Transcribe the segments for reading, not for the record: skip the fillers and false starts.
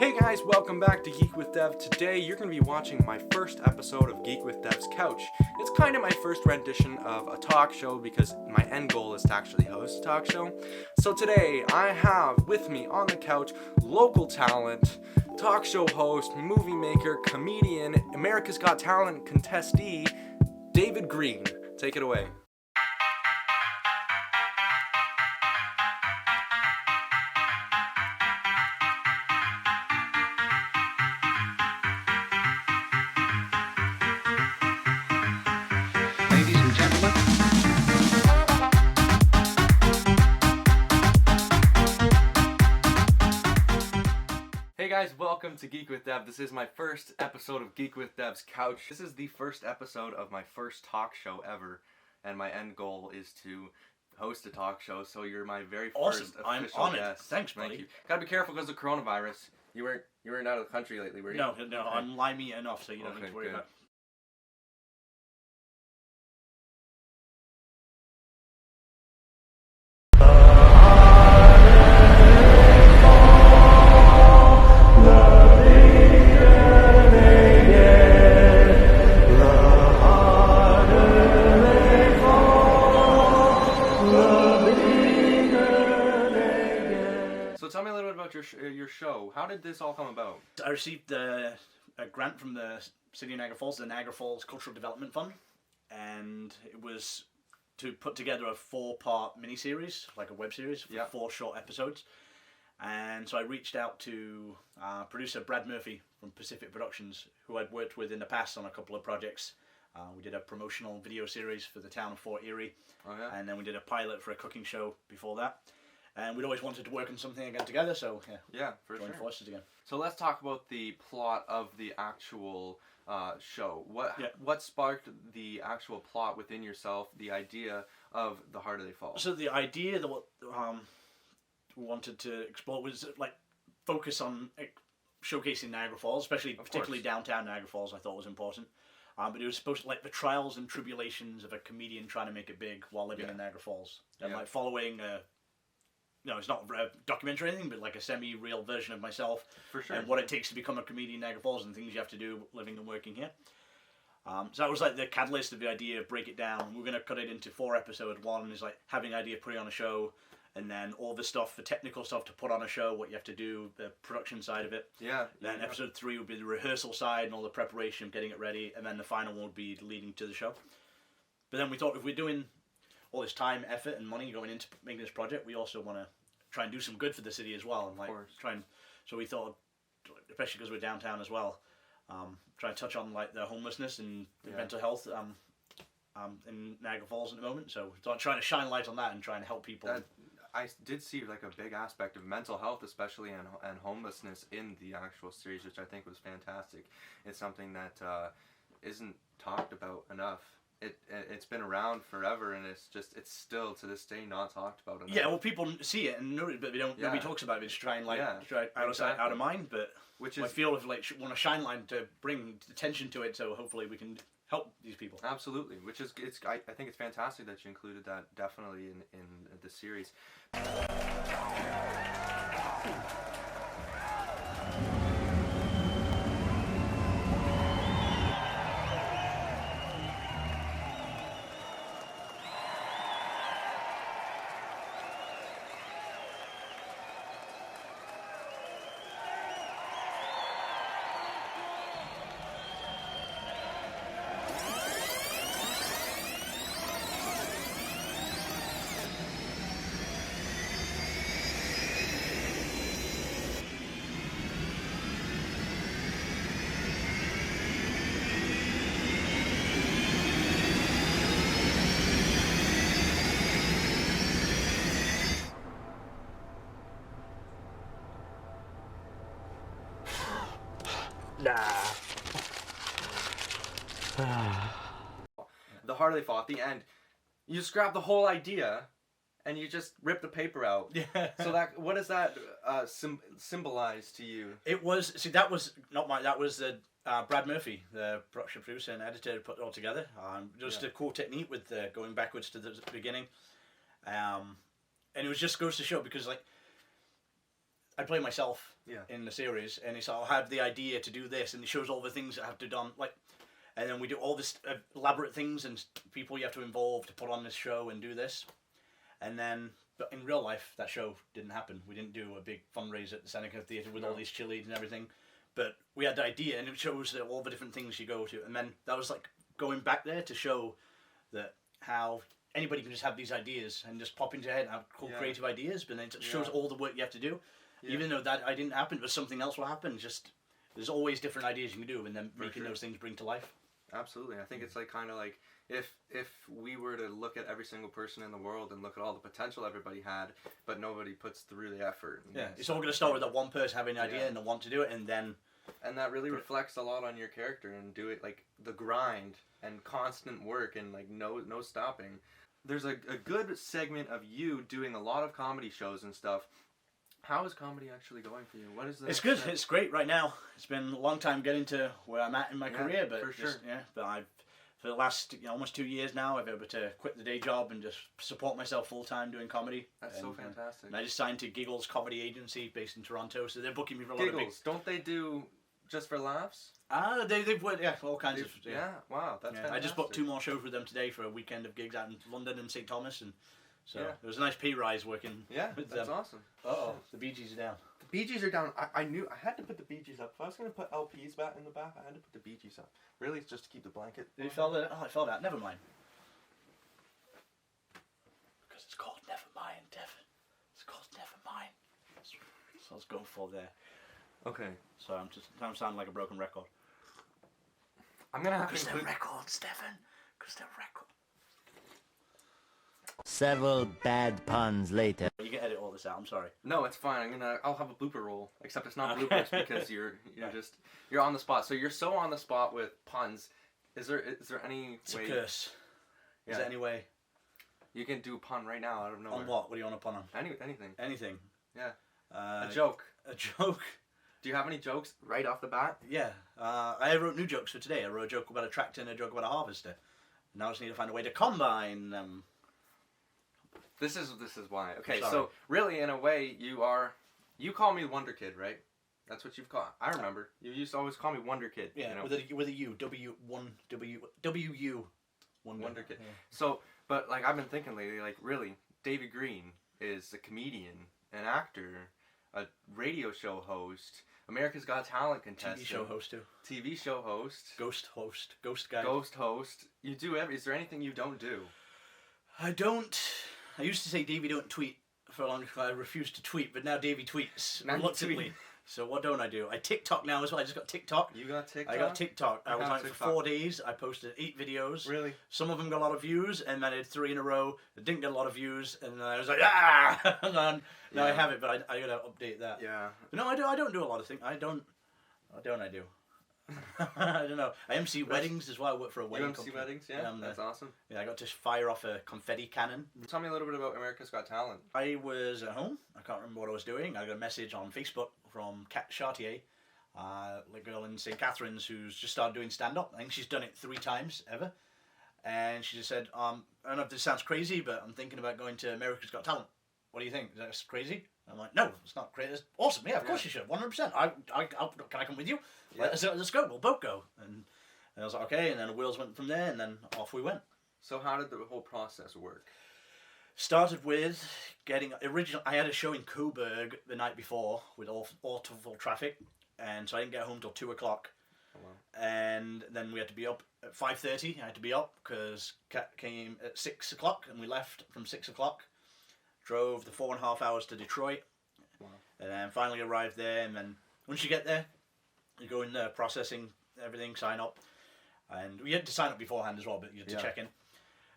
Hey guys, welcome back to Geek with Dev. Today you're going to be watching my first episode of Geek with Dev's Couch. It's kind of my first rendition of a talk show because my end goal is to actually host a talk show. So today I have with me on the couch local talent, talk show host, movie maker, comedian, America's Got Talent contestee, David Green. Take it away. Hey guys, welcome to Geek with Dev. This is my first episode of Geek with Dev's Couch. This is the first episode of my first talk show ever, and my end goal is to host a talk show, so you're my very first official I'm guest. honored. Thanks, buddy. Thank you. Gotta be careful because of coronavirus. You weren't out of the country lately, were you? No, I'm limey enough, so you don't need to worry about it. So tell me a little bit about your show. How did this all come about? I received a grant from the City of Niagara Falls, the Niagara Falls Cultural Development Fund, and it was to put together a 4-part miniseries, like a web series, for 4 short episodes. And so I reached out to producer Brad Murphy from Pacific Productions, who I'd worked with in the past on a couple of projects. We did a promotional video series for the town of Fort Erie, and then we did a pilot for a cooking show before that. And we'd always wanted to work on something again together, so joined forces again. So let's talk about the plot of the actual show. What sparked the actual plot within yourself, the idea of The Harder They Fall? So the idea that we wanted to explore was focus on showcasing Niagara Falls, particularly downtown Niagara Falls. I thought was important. But it was supposed to the trials and tribulations of a comedian trying to make it big while living in Niagara Falls, and following it's not a documentary or anything, but like a semi-real version of myself. For sure. And what it takes to become a comedian in Niagara Falls and things you have to do living and working here. So that was the catalyst of the idea of break it down. We're going to cut it into 4 episodes. 1 is having an idea, putting on a show, and then all the stuff, the technical stuff to put on a show, what you have to do, the production side of it. Then episode 3 would be the rehearsal side and all the preparation, getting it ready, and then the final one would be leading to the show. But then we thought if we're doing all this time, effort, and money going into making this project, we also want to try and do some good for the city as well, and so we thought, especially because we're downtown as well, try and touch on the homelessness and the mental health in Niagara Falls at the moment. So trying to shine light on that and trying to help people. I did see a big aspect of mental health, especially and homelessness in the actual series, which I think was fantastic. It's something that isn't talked about enough. It's been around forever, and it's still to this day not talked about enough. Yeah, well, people see it and know it, but nobody talks about it. They just try and try out of mind. But I feel want to shine light to bring attention to it, so hopefully we can help these people. Absolutely, I think it's fantastic that you included that definitely in the series. The Harder They Fall, at the end, you just grab the whole idea and you just rip the paper out. Yeah. So what does that symbolize to you? That was not mine. That was Brad Murphy, the production producer and editor, put it all together. Just a cool technique with going backwards to the beginning. And it was just goes to show, because I play myself Yeah. in the series, and it's I'll have the idea to do this, and it shows all the things that have to done like, and then we do all this elaborate things and people you have to involve to put on this show and do this, and then but in real life that show didn't happen. We didn't do a big fundraiser at the Seneca Theatre with all these chilies and everything, but we had the idea, and it shows that all the different things you go to, and then that was like going back there to show that how anybody can just have these ideas and just pop into your head and have cool creative ideas, but then it shows all the work you have to do. Even though that I didn't happen, but something else will happen. Just there's always different ideas you can do, and then making those things bring to life. Absolutely, I think it's like kind of like if we were to look at every single person in the world and look at all the potential everybody had, but nobody puts through the effort. Yeah, it's all going to start with that one person having an idea and the want to do it, and then. And that really reflects a lot on your character, and do it like the grind and constant work and like no stopping. There's a good segment of you doing a lot of comedy shows and stuff. How is comedy actually going for you? What is the It's good. It's great right now. It's been a long time getting to where I'm at in my career, but for sure. But I've for the last almost 2 years now, I've been able to quit the day job and just support myself full time doing comedy. That's so fantastic. And I just signed to Giggles Comedy Agency based in Toronto, so they're booking me for a lot Giggles, of big. don't they do just for laughs? They've worked all kinds of Wow, that's fantastic. I just booked 2 more shows with them today for a weekend of gigs out in London and St Thomas, and so it was a nice pay rise working. Yeah, with that's them. awesome. The Bee Gees are down. The Bee Gees are down. I knew I had to put the Bee Gees up. If I was going to put LPs back in the back, I had to put the Bee Gees up. Really, it's just to keep the blanket. It fell out. Never mind. Because it's called Nevermind, Devin. It's called Nevermind. So I was going for there. Okay. So I'm sounding like a broken record. I'm gonna have Because to they're include... records, Devin. Because they're records. Several bad puns later. You can edit all this out. I'm sorry. No, it's fine. I'll have a blooper roll. Except it's not bloopers because you're on the spot. So you're so on the spot with puns. Is there any It's way? a curse. Is there any way? You can do a pun right now. I don't know. On what? What do you want to pun on? Anything. Anything. Yeah. A joke. A joke. Do you have any jokes right off the bat? Yeah. I wrote new jokes for today. I wrote a joke about a tractor and a joke about a harvester. Now I just need to find a way to combine them. This is why. Okay, Sorry. so really, in a way, you call me Wonder Kid, right? That's what you've called. I remember. You used to always call me Wonder Kid. Yeah, you know? with a U, W-U, Wonder Kid. Yeah. So, but like I've been thinking lately, like really, David Green is a comedian, an actor, a radio show host, America's Got Talent contestant, TV show host too. TV show host, Ghost host, ghost guy. Ghost host. You do Is there anything you don't do? I don't. I used to say Davey don't tweet for a long time. I refused to tweet, but now Davey tweets Now you reluctantly. tweet. So what don't I do? I TikTok now as well. I just got TikTok. You got TikTok? I got TikTok. I was got on it for 4 days. I posted 8 videos. Really? Some of them got a lot of views, and then I did 3 in a row that didn't get a lot of views, and then I was like, ah! And then, now I have it, but I gotta update that. Yeah. But no, I don't do a lot of things. I do? I don't know. I MC weddings as well. I work for a wedding You MC company. weddings? Yeah, that's awesome. Yeah, I got to fire off a confetti cannon. Tell me a little bit about America's Got Talent. I was at home. I can't remember what I was doing. I got a message on Facebook from Kat Chartier, the girl in St. Catharines who's just started doing stand-up. I think she's done it 3 times ever. And she just said, I don't know if this sounds crazy, but I'm thinking about going to America's Got Talent. What do you think? Is that crazy? I'm like, no, it's not crazy. It's awesome. Yeah, of course you should. 100%. Can I come with you? Yeah. Let's go. We'll both go. And I was like, okay. And then the wheels went from there, and then off we went. So how did the whole process work? Started with getting I had a show in Coburg the night before with awful traffic, and so I didn't get home till 2 o'clock. Oh, wow. And then we had to be up at 5:30. I had to be up because Kat came at 6 o'clock, and we left from 6 o'clock. Drove the 4.5 hours to Detroit, Wow. and then finally arrived there. And then once you get there, you go in there, processing everything, sign up, and we had to sign up beforehand as well, but you had to check in.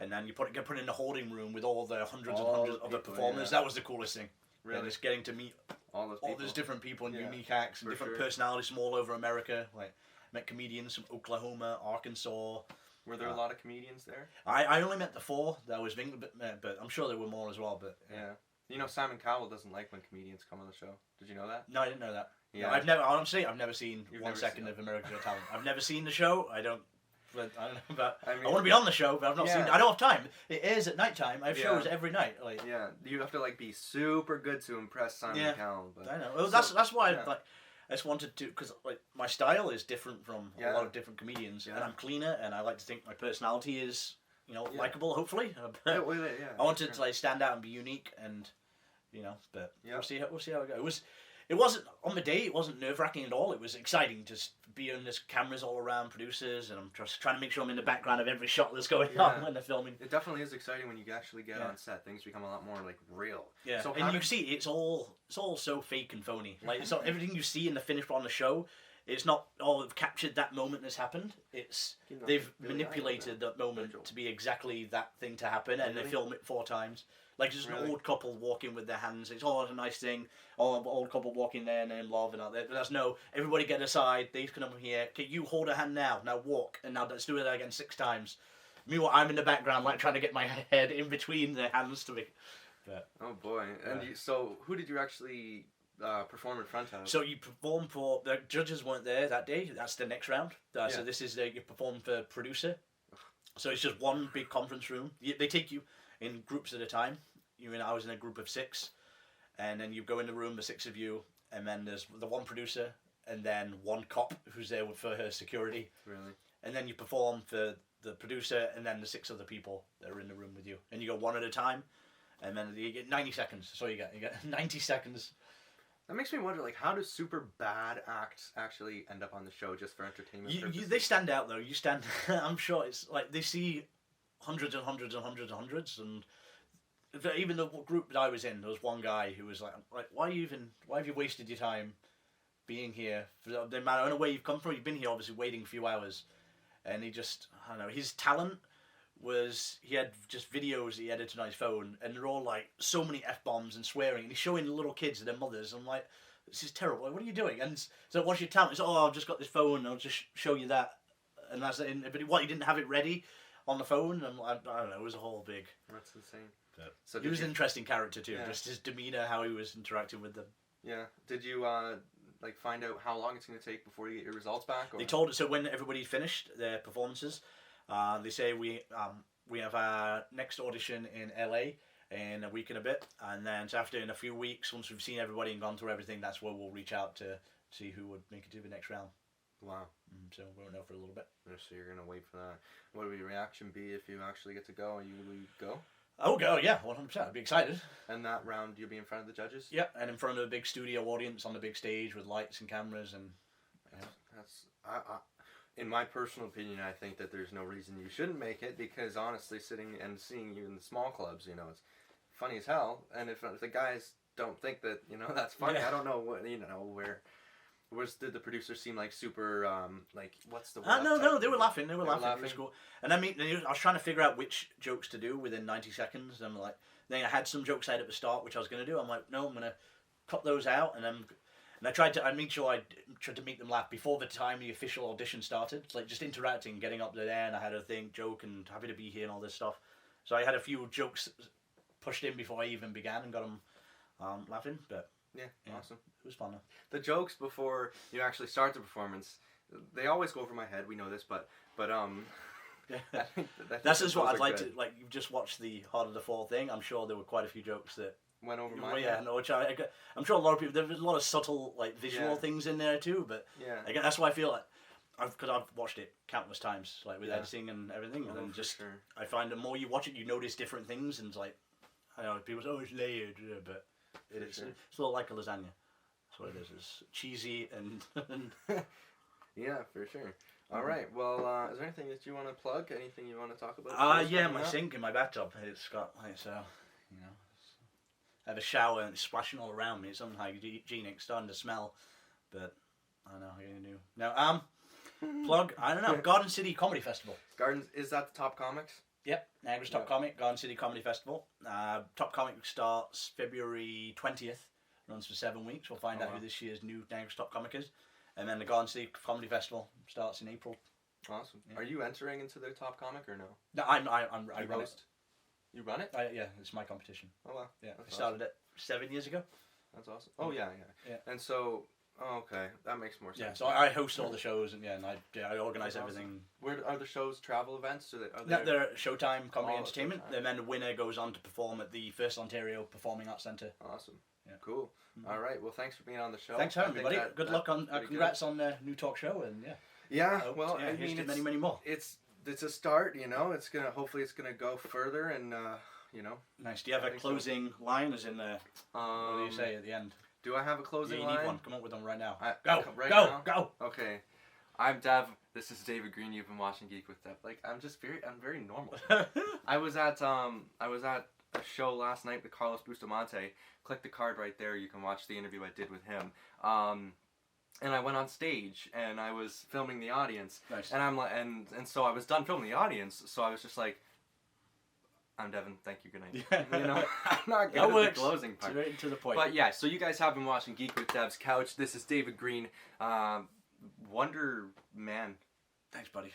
And then you get put in the holding room with all the hundreds and hundreds of the performers. That was the coolest thing. Really? Just getting to meet All those different people and unique acts and different personalities from all over America. Like, met comedians from Oklahoma, Arkansas. Were there a lot of comedians there? I only met the 4 that was England, but I'm sure there were more as well. But yeah. You know, Simon Cowell doesn't like when comedians come on the show. Did you know that? No, I didn't know that. Yeah. No, I've never seen one second of America's Got Talent. I've never seen the show. I don't. But I don't know about. I mean- I want to be on the show, but I've not Yeah. seen. I don't have time. It airs at night time. I have Yeah. shows every night. Like Yeah, you have to like be super good to impress Simon Yeah. Cowell. But I know. Well, So- that's why yeah. I just wanted to, because like my style is different from a Yeah. lot of different comedians, and Yeah. I'm cleaner, and I like to think my personality is Yeah. likable. Hopefully, Yeah, well, yeah, I wanted sure. to like stand out and be unique, and but Yeah. we'll see how it goes. It wasn't on the day. It wasn't nerve wracking at all. It was exciting to be on this cameras all around, producers, and I'm just trying to make sure I'm in the background of every shot that's going Yeah. on when they're filming. It definitely is exciting when you actually get Yeah. on set. Things become a lot more like real. Yeah, So and how you did- see it's all so fake and phony. Like it's not everything you see in the finished on the show. It's not they've captured that moment that's happened. It's You know, they've really manipulated that moment Virgil. to be exactly that thing to happen, and they Really? film it 4 times. Like just Really? an old couple walking with their hands. It's all a nice thing. Oh, old couple walking there and in love and all that. But that's no. Everybody get aside. They can come here. Can you hold a hand now? Now walk. And now let's do it again 6 times. Meanwhile, I'm in the background, like trying to get my head in between their hands to make. But Oh boy! And Yeah. so who did you actually perform in front of? so you perform for the judges weren't there that day. That's the next round. Yeah. So this is you perform for producer. So it's just one big conference room. They take you in groups at a time. I was in a group of 6, and then you go in the room, the 6 of you, and then there's the one producer, and then one cop who's there for her security, Really? and then you perform for the producer, and then the 6 other people that are in the room with you, and you go one at a time, and then you get 90 seconds. So you get 90 seconds. That makes me wonder, like, how do super bad acts actually end up on the show just for entertainment purposes? They stand out though. You stand. I'm sure it's like they see hundreds and hundreds and hundreds and hundreds, and even the group that I was in, there was one guy who was like, why have you wasted your time being here for the amount? I don't know where you've come from. You've been here obviously waiting a few hours, and I don't know. His talent was he had just videos that he edited on his phone, and they're all like so many F-bombs and swearing, and he's showing the little kids and their mothers. I'm like, this is terrible. Like, what are you doing? And so what's your talent? He's I've just got this phone. I'll just show you that. And that's it. But he didn't have it ready on the phone. And I don't know. It was a whole big. That's insane. So So he was you, an interesting character too. Yeah. Just his demeanor, how he was interacting with them. yeah. Did you like find out how long it's going to take before you get your results back? Or? They told us so when everybody finished their performances, they say we have our next audition in LA in a week and a bit, and then so after in a few weeks, once we've seen everybody and gone through everything, that's where we'll reach out to see who would make it to the next round. Wow. So we won't know for a little bit. So you're gonna wait for that. What would your reaction be if you actually get to go? Will you go? Oh, go, yeah, 100%. I'd be excited. And that round, you'll be in front of the judges. Yeah, and in front of a big studio audience on the big stage with lights and cameras and. That's in my personal opinion, I think that there's no reason you shouldn't make it because honestly, sitting and seeing you in the small clubs, it's funny as hell. And if the guys don't think that that's funny, Yeah. I don't know what did the producers seem like super like what's the word? No, they were laughing. They were They were laughing. It was cool. And I was trying to figure out which jokes to do within 90 seconds. And then I had some jokes out at the start, which I was going to do. I'm like, no, I'm going to cut those out. And I made sure I tried to make them laugh before the time the official audition started. Like just interacting, getting up there, and I had a joke, and happy to be here and all this stuff. So I had a few jokes pushed in before I even began and got them laughing. But Yeah, yeah. awesome. It was fun. The jokes before you actually start the performance, they always go over my head. We know this, but I think That's just what those I'd are like good. to like. You've just watched the Harder to Fall thing. I'm sure there were quite a few jokes that. Went over my Well, head. yeah, no, which I'm sure a lot of people. There's a lot of subtle like visual Yeah. things in there too. But Yeah. again, that's why I feel like because I've watched it countless times, like with Yeah. editing and everything, and Oh, then for just sure. I find the more you watch it, you notice different things, and it's like I know people say, "Oh, it's layered," yeah, but it is. sure. It's a little like a lasagna. That's what it is. It's cheesy and Yeah, for sure. All right. Well, is there anything that you want to plug? Anything you want to talk about? yeah, my sink in my bathtub. It's got I have a shower and it's splashing all around me. It's something hygienic, starting to smell, but I don't know how you're gonna do. Now, plug. I don't know. Garden City Comedy Festival. Gardens, is that the Top Comics? Yep, Niagara's Top Yeah. Comic, Garden City Comedy Festival. Top Comic starts February 20th. Runs for 7 weeks. We'll find Oh, out wow. who this year's new Niagara's Top Comic is, and then the Garden City Comedy Festival starts in April. Awesome. Yeah. Are you entering into the Top Comic or no? No, I You run it. host? You run it? Yeah, it's my competition. Oh wow. Yeah, That's I started it 7 years ago. That's awesome. Oh yeah. Yeah. And so, Oh, okay, that makes more sense. Yeah, so I host all the shows and I organise That's everything. Where are the shows? Travel events? They're at Showtime Comedy Oh, Entertainment. Showtime. And then the winner goes on to perform at the First Ontario Performing Arts Centre. Awesome. Yeah. Cool. All right. Well, thanks for being on the show. Thanks for having me, buddy. Good luck on. pretty Congrats on the new talk show and yeah. Yeah. Hope, Well, I here's mean, to many more. It's a start. You know, hopefully it's gonna go further and you know. Nice. Do you have a closing line, as in the? What do you say at the end? Do I have a closing You line? need one. Come up with them right now. Go Go. now? Okay. I'm Dev. This is David Green. You've been watching Geek with Dev. Like I'm very normal. I was at a show last night with Carlos Bustamante. Click the card right there. You can watch the interview I did with him. And I went on stage and I was filming the audience. Nice. And I'm like, and so I was done filming the audience. So I was just like, I'm Devin. Thank you. Good night. You know, I'm not good at the closing part. Straight to the point. But yeah, so you guys have been watching Geek with Dev's Couch. This is David Green, Wonder Man. Thanks, buddy.